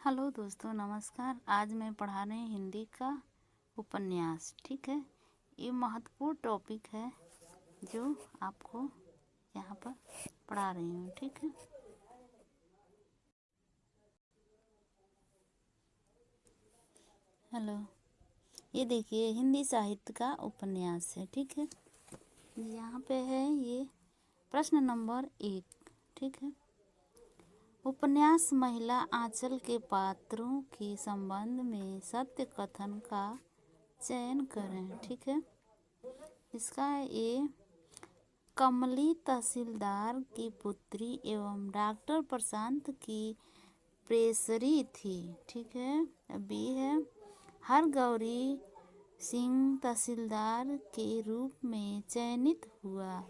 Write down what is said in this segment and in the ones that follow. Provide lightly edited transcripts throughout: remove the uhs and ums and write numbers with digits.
Hello दोस्तों, नमस्कार। आज मैं पढ़ा रही हूँ हिंदी का उपन्यास। ठीक है, ये महत्वपूर्ण टॉपिक है जो आपको यहाँ पर पढ़ा रही हूँ। ठीक है, हेलो। ये देखिए, हिंदी साहित्य का उपन्यास है। ठीक है, यहाँ पे है ये प्रश्न नंबर 1। ठीक है, उपन्यास महिला आंचल के पात्रों के संबंध में सत्य कथन का चयन करें। ठीक है, इसका ये कमली तहसीलदार की पुत्री एवं डॉक्टर प्रशांत की प्रेयसी थी। ठीक है, बी है हरगौरी सिंह तहसीलदार के रूप में चयनित हुआ।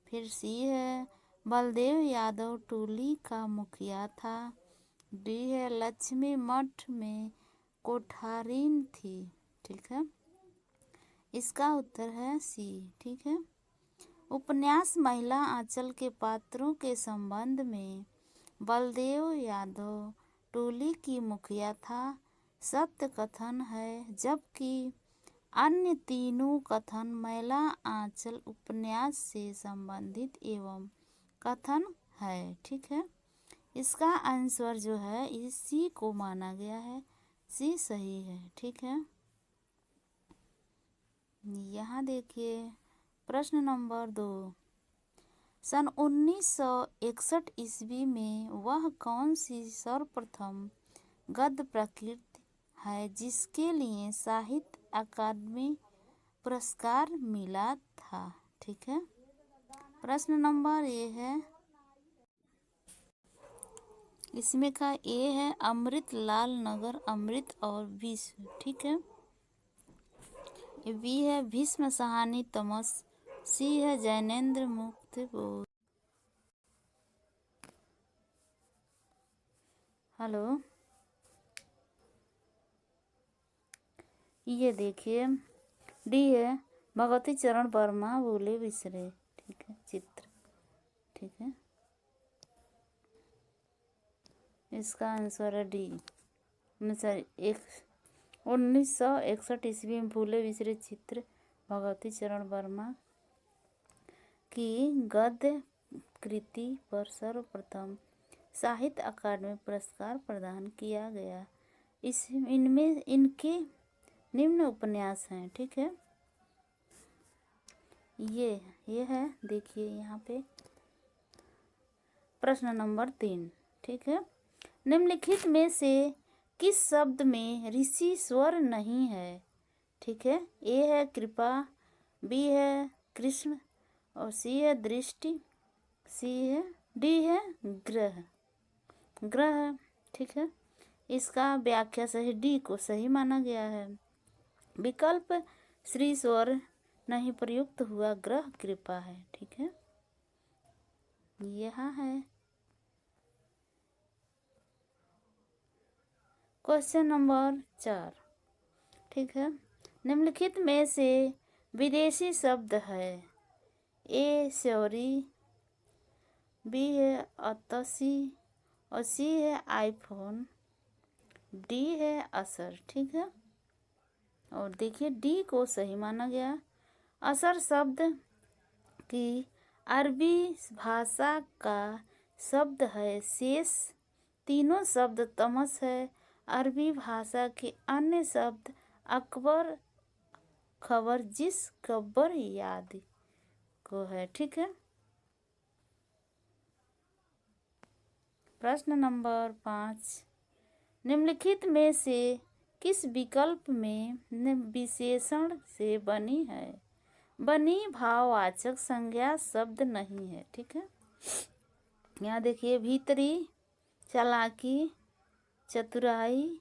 फिर सी है बलदेव यादव टोली का मुखिया था। डी है लक्ष्मी मठ में कोठारीन थी। ठीक है, इसका उत्तर है सी। ठीक है, उपन्यास महिला आंचल के पात्रों के संबंध में बलदेव यादव टोली की मुखिया था सत्य कथन है, जबकि अन्य तीनों कथन महिला आंचल उपन्यास से संबंधित एवं कथन है। ठीक है, इसका आंसर जो है इसी को माना गया है, सी सही है। ठीक है, यहाँ देखिए प्रश्न नंबर 2। सन 1961 ईस्वी में वह कौन सी सर्वप्रथम गद्य प्रकृति है जिसके लिए साहित्य अकादमी पुरस्कार मिला था? ठीक है, प्रश्न नंबर ये है, इसमें का ए है अमृतलाल नगर अमृत और विश्व। ठीक है, बी है भीष्म सहानी तमस, सी है जैनेन्द्र मुक्त बोध। हेलो, ये देखिए डी है भगवती चरण वर्मा बोले बिसरे। ठीक है, चित्र। ठीक है, इसका आंसर है डी। 1961 ईस्वी में भूले बिसरे चित्र भगवती चरण वर्मा की गद्य कृति पर सर्वप्रथम साहित्य अकादमी पुरस्कार प्रदान किया गया। इनमें इनके निम्न उपन्यास हैं। ठीक है, ये है देखिए यहाँ पे प्रश्न नंबर 3। ठीक है, निम्नलिखित में से किस शब्द में ऋषि स्वर नहीं है? ठीक है, ए है कृपा, बी है कृष्ण और सी है दृष्टि, सी है डी है ग्रह। ठीक है, इसका व्याख्या सही डी को सही माना गया है। विकल्प श्री स्वर नहीं प्रयुक्त हुआ, ग्रह कृपा है। ठीक है, यहाँ है क्वेश्चन नंबर 4। ठीक है, निम्नलिखित में से विदेशी शब्द है? ए सॉरी, बी है अतसी और सी है आईफोन, डी है असर। ठीक है, और देखिए डी को सही माना गया। असर शब्द की अरबी भाषा का शब्द है। शेष तीनों शब्द तमस है। अरबी भाषा के अन्य शब्द अकबर, खबर, जिस कब्बर याद को है। ठीक है, प्रश्न नंबर 5। निम्नलिखित में से किस विकल्प में विशेषण से बनी है? बनी भाववाचक संज्ञा शब्द नहीं है। ठीक है, यहाँ देखिए भीतरी, चालाकी, चतुराई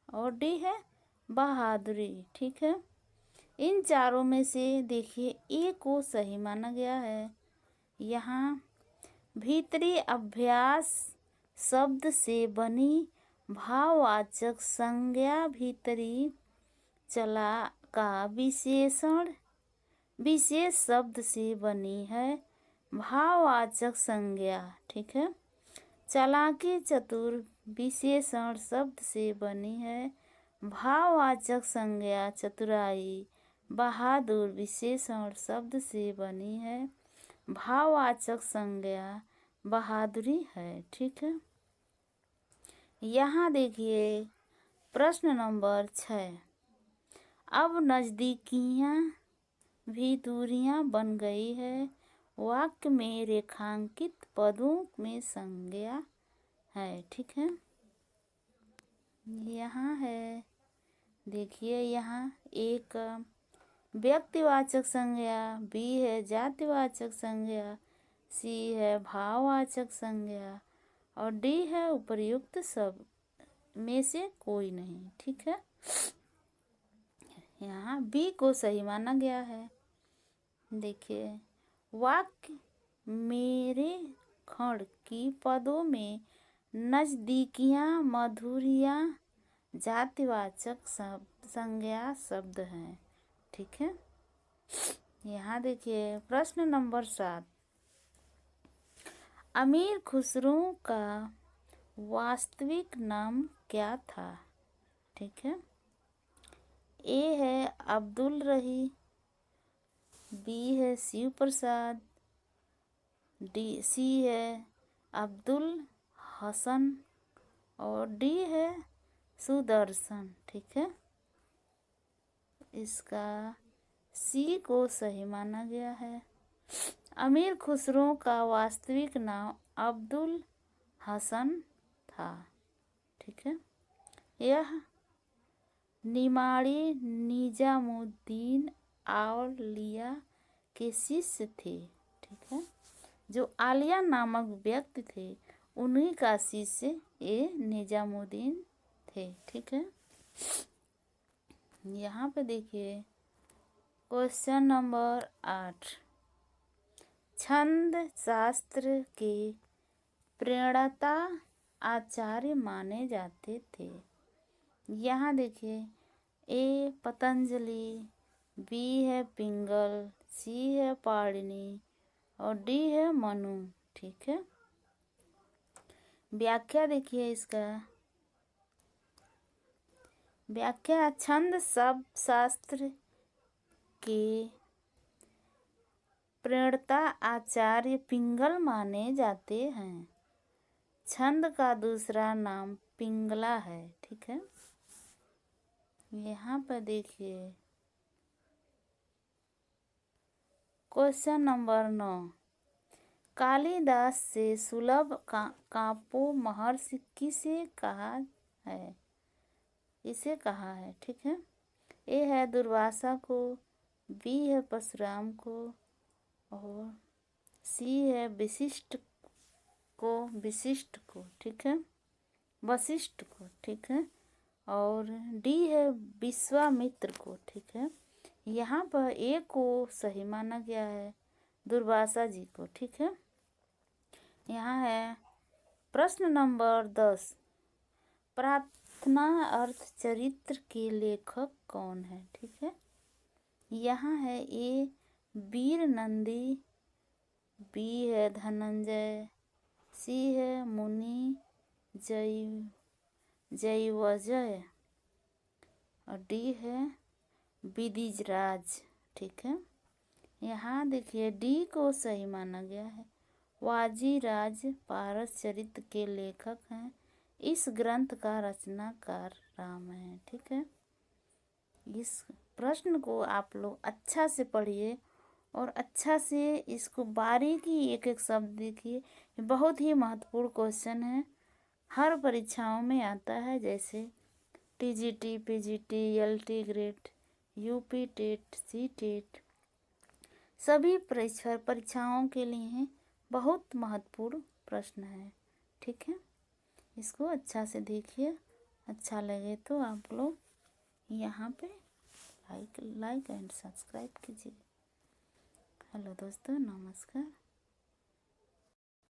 और डी है बहादुरी। ठीक है, इन चारों में से देखिए ए को सही माना गया है। यहाँ भीतरी अभ्यास शब्द से बनी भाववाचक संज्ञा भीतरी चला का विशेषण विशेष शब्द से बनी है भाववाचक संज्ञा। ठीक है, चालाकी चतुर विशेषण शब्द से बनी है। भाववाचक संज्ञा चतुराई बहादुर विशेषण शब्द से बनी है। भाववाचक संज्ञा बहादुरी है। ठीक है। यहाँ देखिए प्रश्न नंबर 6। अब नज़दीकियाँ भी दूरियाँ बन गई है। वाक्य में रेखांकित पदों में संज्ञा है। ठीक है। यहाँ है, देखिए यहाँ एक व्यक्तिवाचक संज्ञा, बी है जातिवाचक संज्ञा, सी है भाववाचक संज्ञा और डी है उपर्युक्त सब में से कोई नहीं। ठीक है। यहाँ बी को सही माना गया है। देखिए वाक्य मेरे खंड की पदों में नज़दीकियाँ मधुरियाँ जातिवाचक संज्ञा शब्द हैं। ठीक है। यहाँ देखिए प्रश्न नंबर 7। अमीर खुसरो का वास्तविक नाम क्या था? ठीक है। ए है अब्दुल रही, बी है शिव प्रसाद, सी है अब्दुल हसन और डी है सुदर्शन। ठीक है। इसका सी को सही माना गया है। अमीर खुसरो का वास्तविक नाम अब्दुल हसन था। ठीक है। यह निमाड़ी निजामुद्दीन औलिया के शिष्य थे। ठीक है। जो आलिया नामक व्यक्ति थे उन्हीं का शिष्य ये निजामुद्दीन थे। ठीक है। यहाँ पे देखिए क्वेश्चन नंबर 8। छंद शास्त्र के प्रणेता आचार्य माने जाते थे। यहाँ देखिए ए पतंजलि, बी है पिंगल, सी है पाणिनि और डी है मनु। ठीक है। व्याख्या देखिए इसका व्याख्या छंद शब्द शास्त्र के प्रणेता आचार्य पिंगल माने जाते हैं। छंद का दूसरा नाम पिंगला है। ठीक है। यहाँ पर देखिए क्वेश्चन नंबर 9। कालिदास से सुलभ काव्य महर्षि किसे कहा है? इसे कहा है। ठीक है। ए है दुर्वासा को, बी है परशुराम को और सी है वशिष्ठ को। ठीक है। वशिष्ठ को। ठीक है। और डी है विश्वामित्र को। ठीक है। यहाँ पर ए को सही माना गया है, दुर्वासा जी को। ठीक है। यहाँ है प्रश्न नंबर 10। प्रार्थना अर्थ चरित्र के लेखक कौन है? ठीक है। यहाँ है ए वीर नंदी, बी है धनंजय, सी है मुनि जयवजय और डी है विदिजराज। ठीक है। यहाँ देखिए डी को सही माना गया है, वाजीराज पारस चरित्र के लेखक हैं। इस ग्रंथ का रचनाकार राम है। ठीक है। इस प्रश्न को आप लोग अच्छा से पढ़िए और अच्छा से इसको बारीकी एक एक शब्द देखिए। बहुत ही महत्वपूर्ण क्वेश्चन है, हर परीक्षाओं में आता है, जैसे TGT, PGT, LT grade, UP TET, C TET, सभी परीक्षाओं के लिए बहुत महत्वपूर्ण प्रश्न है। ठीक है। इसको अच्छा से देखिए, अच्छा लगे तो आप लोग यहाँ पे लाइक एंड सब्सक्राइब कीजिए। हेलो दोस्तों, नमस्कार।